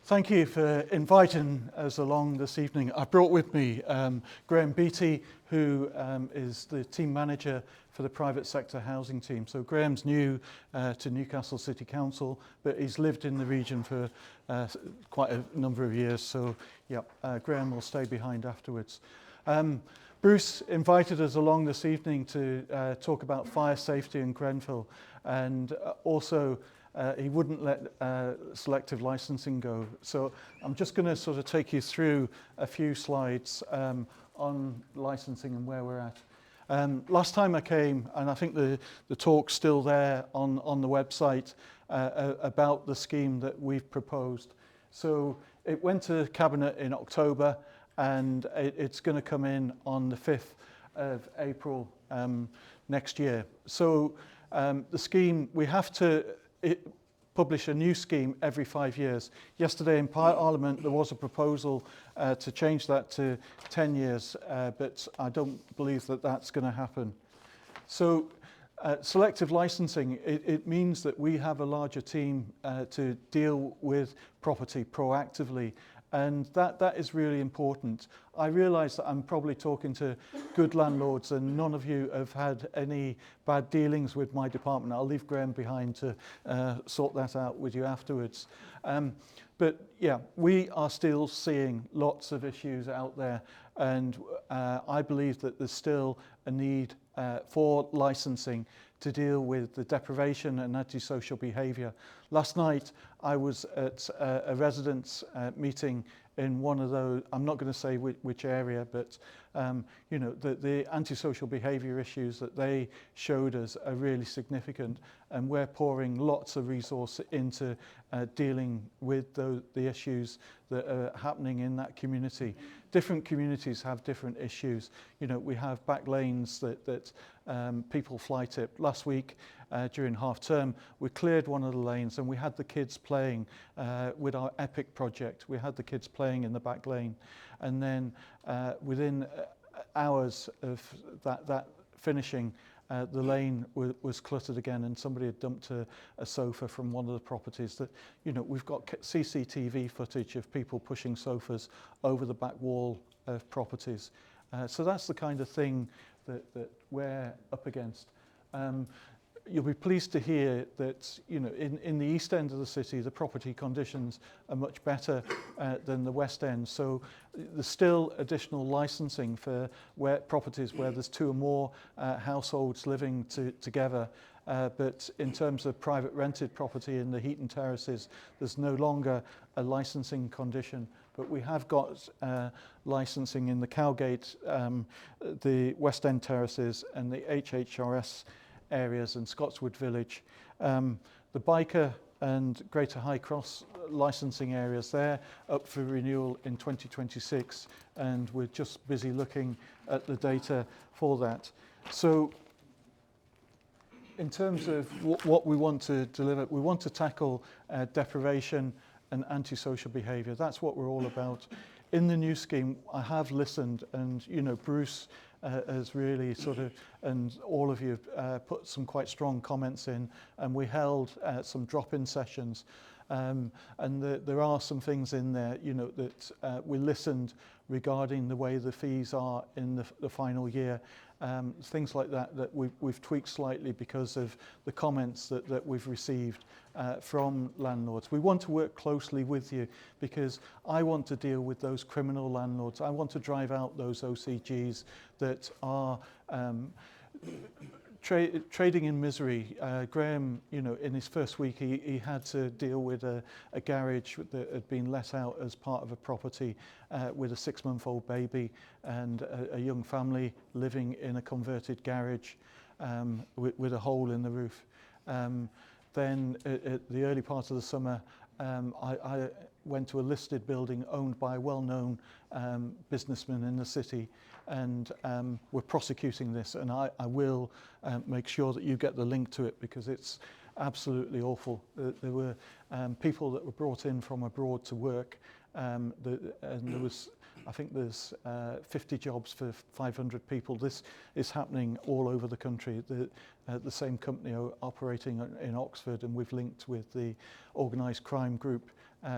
Thank you for inviting us along this evening. I brought with me Graham Beattie, who is the team manager for the private sector housing team. So Graham's new to Newcastle City Council, but he's lived in the region for quite a number of years. So yeah, Graham will stay behind afterwards. Bruce invited us along this evening to talk about fire safety in Grenfell, and also he wouldn't let selective licensing go. So I'm just going to sort of take you through a few slides on licensing and where we're at. Last time I came, and I think the talk's still there on the website about the scheme that we've proposed. So it went to Cabinet in October, and it's going to come in on the 5th of April next year. So the scheme, we have to publish a new scheme every 5 years. Yesterday in Parliament there was a proposal to change that to 10 years, but I don't believe that that's going to happen. So selective licensing, it means that we have a larger team to deal with property proactively, and that is really important. I realise that I'm probably talking to good landlords, and none of you have had any bad dealings with my department. I'll leave Graham behind to sort that out with you afterwards. But yeah, we are still seeing lots of issues out there, and I believe that there's still a need for licensing to deal with the deprivation and antisocial behaviour. Last night I was at a residents' meeting in one of those, I'm not going to say which area, but you know, the antisocial behaviour issues that they showed us are really significant, and we're pouring lots of resource into dealing with the issues that are happening in that community. Different communities have different issues. You know, we have back lanes that people fly tip. Last week during half term, we cleared one of the lanes and we had the kids playing with our EPIC project. We had the kids playing in the back lane, and then within hours of that finishing, the lane was cluttered again, and somebody had dumped a sofa from one of the properties. That, you know, we've got CCTV footage of people pushing sofas over the back wall of properties. So that's the kind of thing that we're up against. You'll be pleased to hear that, you know, in the east end of the city, the property conditions are much better than the west end. So there's still additional licensing for properties where there's two or more households living together. But in terms of private rented property in the Heaton terraces, there's no longer a licensing condition. But we have got licensing in the Cowgate, the West End terraces, and the HHRS areas and Scotswood Village. The Biker and Greater High Cross licensing areas, they're up for renewal in 2026, and we're just busy looking at the data for that. So in terms of what we want to deliver, we want to tackle deprivation and antisocial behaviour. That's what we're all about. In the new scheme, I have listened, and you know, Bruce has really sort of, and all of you put some quite strong comments in, and we held some drop-in sessions, and there are some things in there, you know, that we listened regarding the way the fees are in the final year. Things like that we've tweaked slightly because of the comments that we've received from landlords. We want to work closely with you because I want to deal with those criminal landlords. I want to drive out those OCGs that are trading in misery. Graham, you know, in his first week, he had to deal with a garage that had been let out as part of a property with a 6-month-old baby and a young family living in a converted garage with a hole in the roof. Then at the early part of the summer, I went to a listed building owned by a well-known businessman in the city, and we're prosecuting this, and I will make sure that you get the link to it, because it's absolutely awful. There were people that were brought in from abroad to work, and there was, I think there's 50 jobs for 500 people. This is happening all over the country. The same company are operating in Oxford, and we've linked with the organised crime group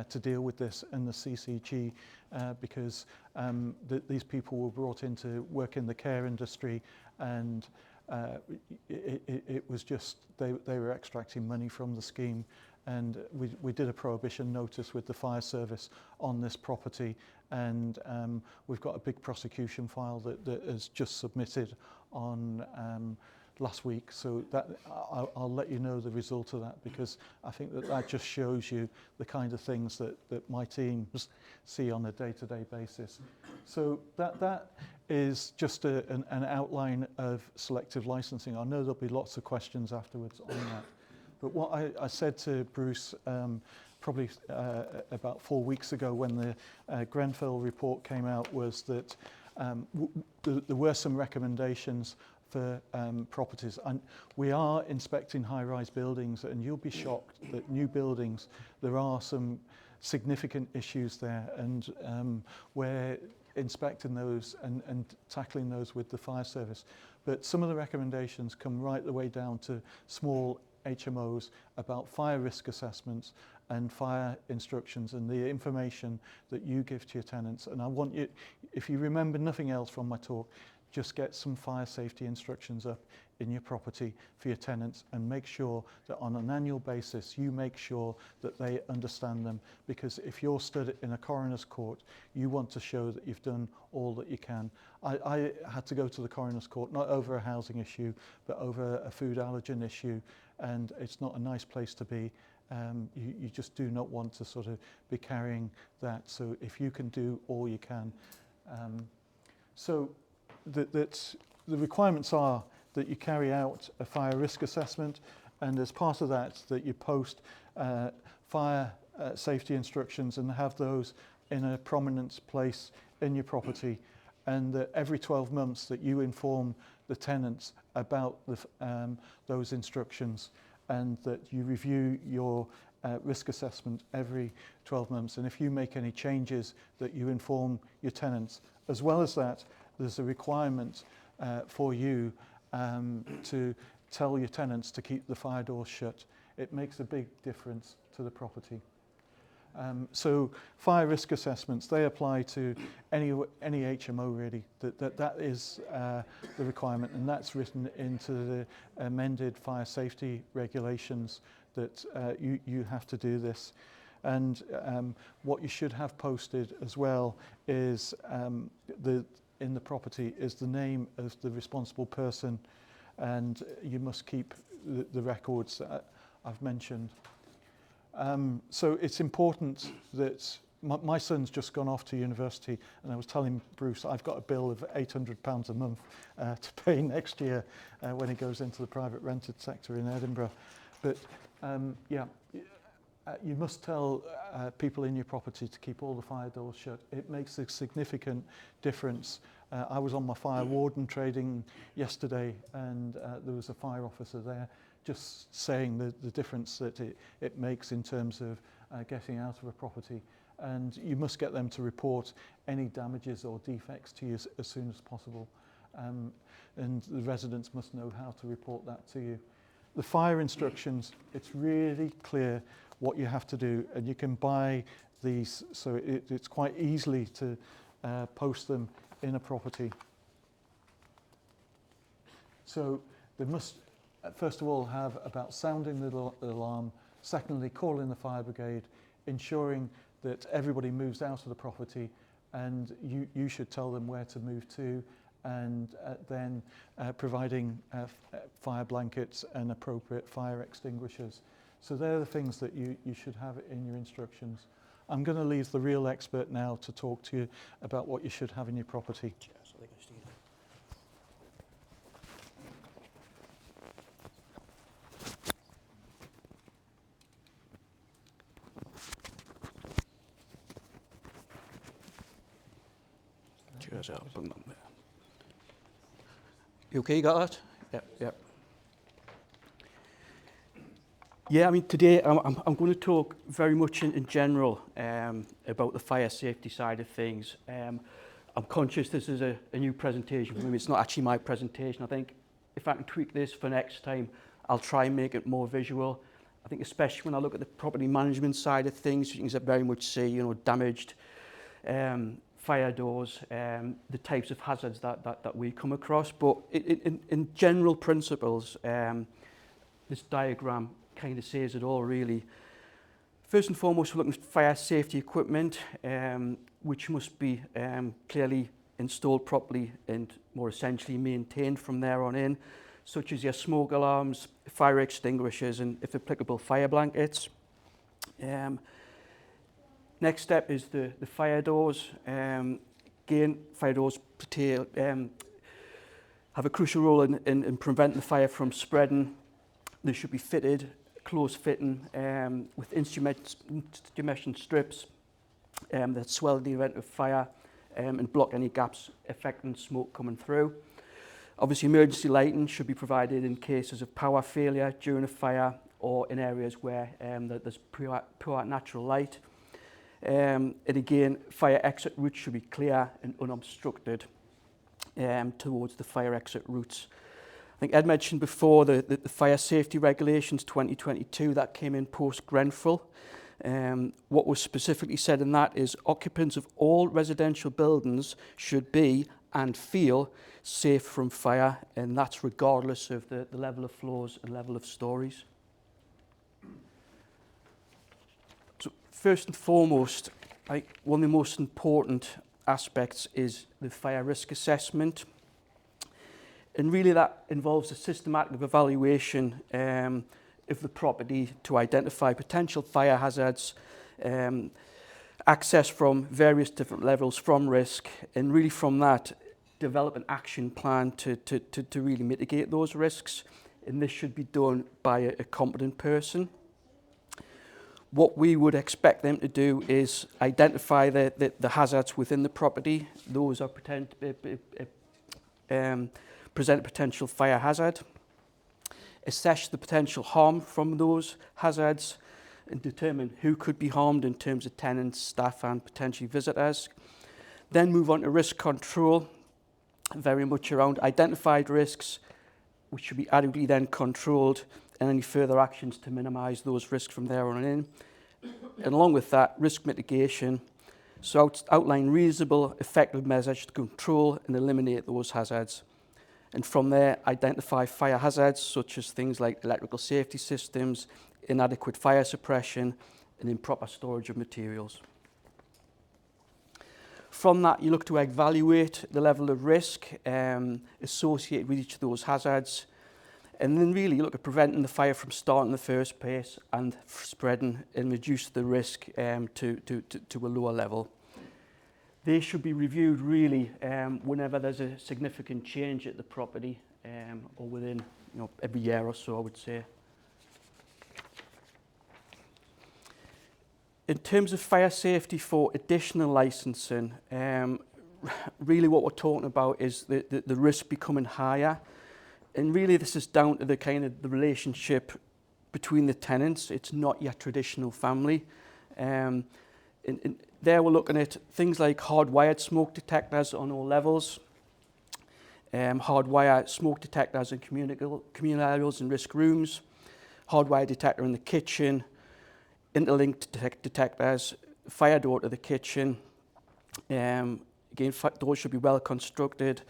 to deal with this, and the CCG, because these people were brought in to work in the care industry, and it was just, they were extracting money from the scheme. And we did a prohibition notice with the fire service on this property, and we've got a big prosecution file that is just submitted on last week. So that I'll let you know the result of that, because I think that just shows you the kind of things that my teams see on a day-to-day basis. So that is just an outline of selective licensing. I know there'll be lots of questions afterwards on that. But what I said to Bruce probably about 4 weeks ago when the Grenfell report came out was that there were some recommendations for properties. And we are inspecting high-rise buildings, and you'll be shocked that new buildings, there are some significant issues there, and we're inspecting those and tackling those with the fire service. But some of the recommendations come right the way down to small HMOs about fire risk assessments and fire instructions and the information that you give to your tenants. And I want you, if you remember nothing else from my talk, just get some fire safety instructions up in your property for your tenants, and make sure that on an annual basis you make sure that they understand them, because if you're stood in a coroner's court, you want to show that you've done all that you can. I had to go to the coroner's court not over a housing issue but over a food allergen issue, and it's not a nice place to be. You just do not want to sort of be carrying that. So if you can do all you can. So the requirements are that you carry out a fire risk assessment, and as part of that you post fire safety instructions and have those in a prominent place in your property, and that every 12 months that you inform the tenants about those instructions, and that you review your risk assessment every 12 months. And if you make any changes, that you inform your tenants. As well as that, there's a requirement for you to tell your tenants to keep the fire doors shut. It makes a big difference to the property. So fire risk assessments, they apply to any HMO really. That is the requirement, and that's written into the amended fire safety regulations that you have to do this. And what you should have posted as well is in the property is the name of the responsible person, and you must keep the records that I've mentioned. So it's important that my son's just gone off to university, and I was telling Bruce I've got a bill of £800 a month to pay next year when he goes into the private rented sector in Edinburgh. But you must tell people in your property to keep all the fire doors shut. It makes a significant difference. I was on my fire warden training yesterday, and there was a fire officer there just saying the difference that it makes in terms of getting out of a property. And you must get them to report any damages or defects to you as soon as possible. And the residents must know how to report that to you. The fire instructions, it's really clear what you have to do, and you can buy these, so it's quite easily to post them in a property. So they must first of all have about sounding the alarm, secondly calling the fire brigade, ensuring that everybody moves out of the property, and you should tell them where to move to, and then providing fire blankets and appropriate fire extinguishers. So they're the things that you should have in your instructions. I'm going to leave the real expert now to talk to you about what you should have in your property. Cheers out. You okay, got that? Yep. Yeah, I mean, today I'm going to talk very much in general about the fire safety side of things. I'm conscious this is a new presentation for me. It's not actually my presentation. I think if I can tweak this for next time, I'll try and make it more visual. I think especially when I look at the property management side of things, you can very much see, you know, damaged fire doors, the types of hazards that we come across. But in general principles, this diagram kind of says it all, really. First and foremost, we're looking at fire safety equipment, which must be clearly installed properly and more essentially maintained from there on in, such as your smoke alarms, fire extinguishers, and if applicable, fire blankets. Next step is the fire doors. Again, fire doors have a crucial role in preventing the fire from spreading. They should be fitted, close fitting, with insulation strips that swell in the event of fire and block any gaps affecting smoke coming through. Obviously, emergency lighting should be provided in cases of power failure during a fire or in areas where there's poor natural light. And again, fire exit routes should be clear and unobstructed towards the fire exit routes. I think Ed mentioned before the fire safety regulations 2022 that came in post-Grenfell. What was specifically said in that is occupants of all residential buildings should be and feel safe from fire, and that's regardless of the level of floors and level of stories. So first and foremost, one of the most important aspects is the fire risk assessment. And really that involves a systematic evaluation of the property to identify potential fire hazards, access from various different levels from risk, and really from that develop an action plan to really mitigate those risks. And this should be done by a competent person. What we would expect them to do is identify the hazards within the property. Those are present a potential fire hazard, assess the potential harm from those hazards, and determine who could be harmed in terms of tenants, staff, and potentially visitors. Then move on to risk control, very much around identified risks, which should be adequately then controlled, and any further actions to minimise those risks from there on in. And along with that, risk mitigation, so outline reasonable, effective measures to control and eliminate those hazards. And from there, identify fire hazards, such as things like electrical safety systems, inadequate fire suppression, and improper storage of materials. From that, you look to evaluate the level of risk associated with each of those hazards. And then really you look at preventing the fire from starting in the first place and spreading and reduce the risk to a lower level. They should be reviewed really whenever there's a significant change at the property or within every year or so, I would say. In terms of fire safety for additional licensing, really what we're talking about is the risk becoming higher. And really this is down to the relationship between the tenants. It's not your traditional family. There we're looking at things like hardwired smoke detectors on all levels, hardwired smoke detectors in communal areas and risk rooms, hardwired detector in the kitchen, interlinked detectors, fire door to the kitchen. Again, doors should be well constructed.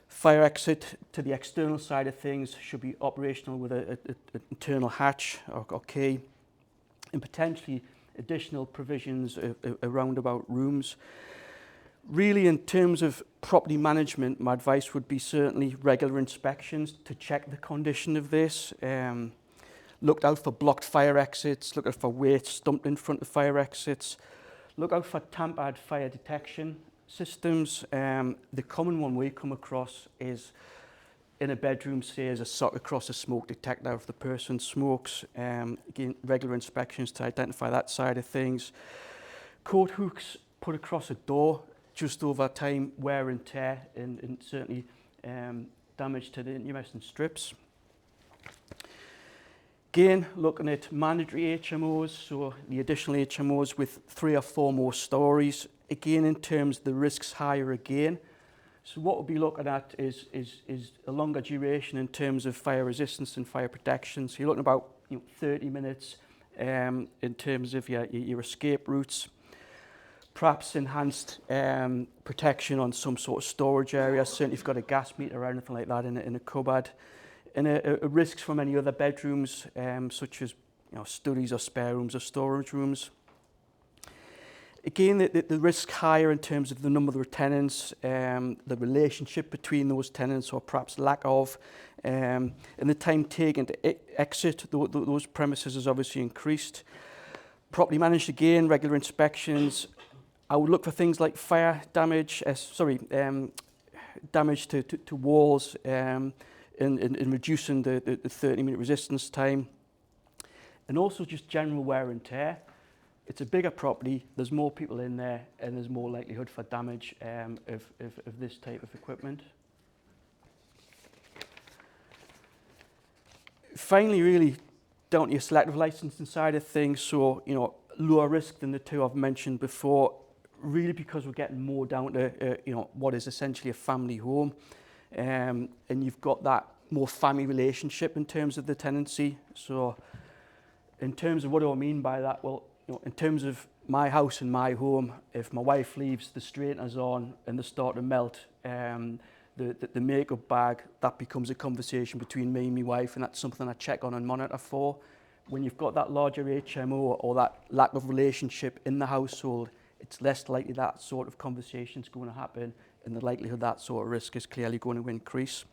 Fire exit to the external side of things should be operational with an internal hatch or key, and potentially additional provisions around about rooms. Really, in terms of property management, my advice would be certainly regular inspections to check the condition of this. Look out for blocked fire exits, look out for weights dumped in front of fire exits, look out for tampered fire detection systems. The common one we come across is in a bedroom, say, as a sock across a smoke detector if the person smokes. Again, regular inspections to identify that side of things. Coat hooks put across a door just over time, wear and tear, and certainly damage to the insulation strips. Again, looking at mandatory HMOs, so the additional HMOs with 3 or 4 more stories. Again, in terms of the risks higher again. So what we'll be looking at is a longer duration in terms of fire resistance and fire protection. So you're looking about 30 minutes in terms of your escape routes. Perhaps enhanced protection on some sort of storage area. Certainly if you've got a gas meter or anything like that in a cupboard. And risks from any other bedrooms, such as studies or spare rooms or storage rooms. Again, the risk higher in terms of the number of tenants, the relationship between those tenants or perhaps lack of, and the time taken to exit those premises has obviously increased. Properly managed again, regular inspections. I would look for things like fire damage, damage to walls, in reducing the 30-minute resistance time, and also just general wear and tear. It's a bigger property, there's more people in there, and there's more likelihood for damage of this type of equipment. Finally, really down to your selective licensing side of things, so lower risk than the 2 I've mentioned before, really because we're getting more down to what is essentially a family home. And you've got that more family relationship in terms of the tenancy. So in terms of what do I mean by that? Well, in terms of my house and my home, if my wife leaves the straighteners on and they start to melt, the makeup bag, that becomes a conversation between me and my wife, and that's something I check on and monitor for. When you've got that larger HMO or that lack of relationship in the household, it's less likely that sort of conversation is going to happen, and the likelihood that sort of risk is clearly going to increase.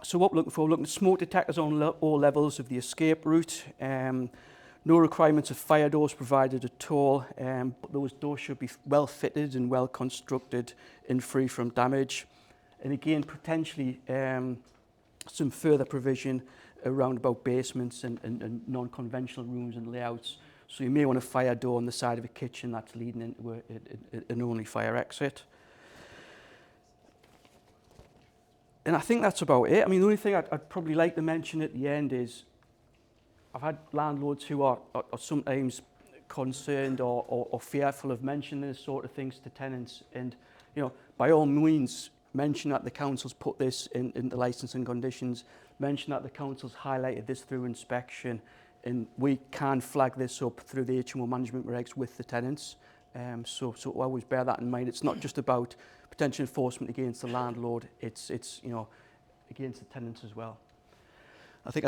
So what we're looking for, we're looking at smoke detectors on all levels of the escape route. No requirements of fire doors provided at all, but those doors should be well fitted and well constructed and free from damage. And again, potentially some further provision around about basements and non-conventional rooms and layouts. So you may want a fire door on the side of a kitchen that's leading into an only fire exit. And I think that's about it. I mean, the only thing I'd probably like to mention at the end is I've had landlords who are sometimes concerned or fearful of mentioning this sort of things to tenants. And, by all means, mention that the council's put this in the licensing conditions, mention that the council's highlighted this through inspection, and we can flag this up through the HMO management regs with the tenants. So always bear that in mind. It's not just about potential enforcement against the landlord, it's against the tenants as well.